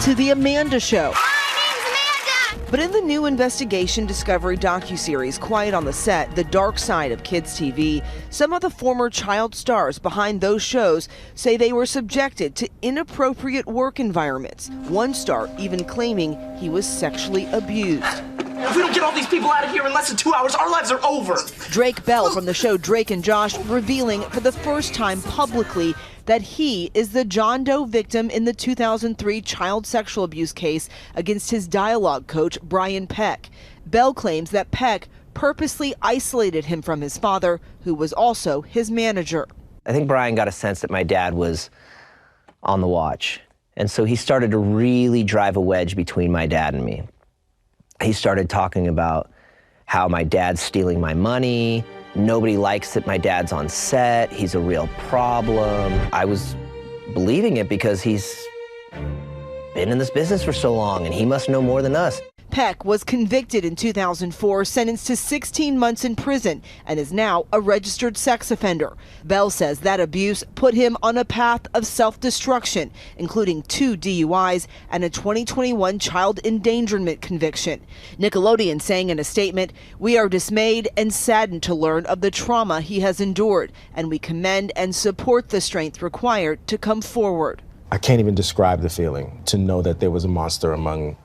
to The Amanda Show. But in the new investigation Discovery docuseries Quiet on the Set, The Dark Side of Kids TV, some of the former child stars behind those shows say they were subjected to inappropriate work environments. One star even claiming he was sexually abused. If we don't get all these people out of here in less than 2 hours, our lives are over. Drake Bell from the show Drake and Josh revealing for the first time publicly that he is the John Doe victim in the 2003 child sexual abuse case against his dialogue coach, Brian Peck. Bell claims that Peck purposely isolated him from his father, who was also his manager. I think Brian got a sense that my dad was on the watch, and so he started to really drive a wedge between my dad and me. He started talking about how my dad's stealing my money. Nobody likes that my dad's on set. He's a real problem. I was believing it because he's been in this business for so long and he must know more than us. Peck was convicted in 2004, sentenced to 16 months in prison, and is now a registered sex offender. Bell says that abuse put him on a path of self-destruction, including 2 DUIs and a 2021 child endangerment conviction. Nickelodeon saying in a statement, "We are dismayed and saddened to learn of the trauma he has endured, and we commend and support the strength required to come forward." I can't even describe the feeling to know that there was a monster among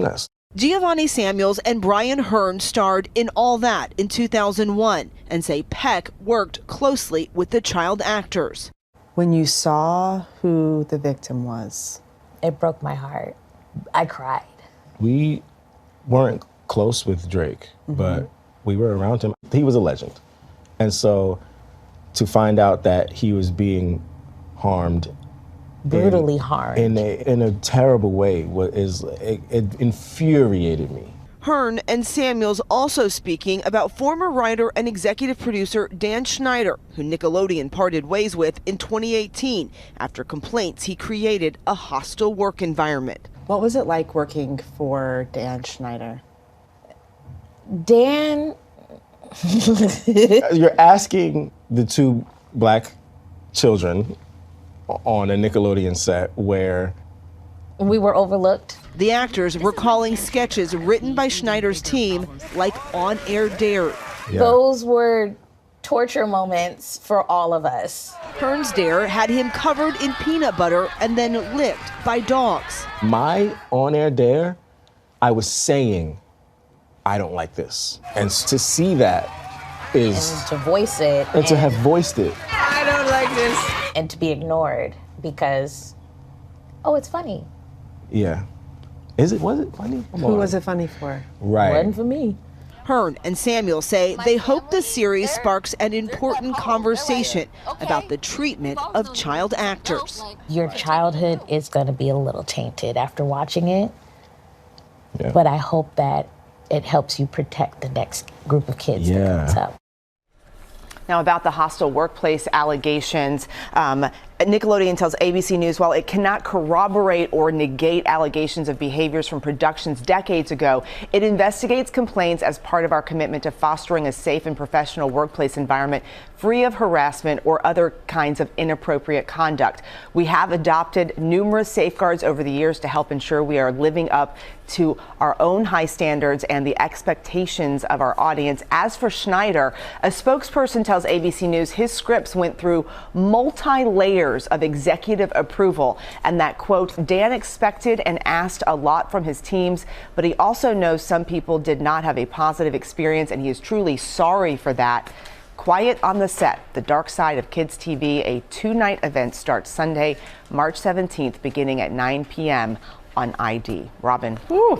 us. Giovanni Samuels and Brian Hearn starred in All That in 2001 and say Peck worked closely with the child actors. When you saw who the victim was, it broke my heart. I cried. We weren't close with Drake, but we were around him. He was a legend. And so to find out that he was being harmed, brutally harmed in a terrible way, it infuriated me. Hearn and Samuels also speaking about former writer and executive producer Dan Schneider, who Nickelodeon parted ways with in 2018 after complaints he created a hostile work environment. What was it like working for Dan Schneider? Dan... You're asking the 2 black children on a Nickelodeon set where we were overlooked. The actors recalling sketches written by Schneider's team like On-Air Dare. Yeah. Those were torture moments for all of us. Hearn's Dare had him covered in peanut butter and then licked by dogs. My On-Air Dare, I was saying, I don't like this. And to see that is... And to voice it. And to have voiced it. I don't like this. And to be ignored because, oh, it's funny. Yeah. Was it funny? Who was it funny for? Right. It wasn't for me. Hearn and Samuel say they hope the series sparks an important conversation about the treatment of child actors. Your childhood is going to be a little tainted after watching it, yeah. But I hope that it helps you protect the next group of kids that comes up. Now, about the hostile workplace allegations, Nickelodeon tells ABC News while it cannot corroborate or negate allegations of behaviors from productions decades ago, it investigates complaints as part of our commitment to fostering a safe and professional workplace environment free of harassment or other kinds of inappropriate conduct. We have adopted numerous safeguards over the years to help ensure we are living up to our own high standards and the expectations of our audience. As for Schneider, a spokesperson tells ABC News his scripts went through multi-layers of executive approval and that, quote, Dan expected and asked a lot from his teams, but he also knows some people did not have a positive experience and he is truly sorry for that. Quiet on the Set, The Dark Side of Kids TV, a 2-night event starts Sunday, March 17th, beginning at 9 p.m. on ID. Robin. Ooh,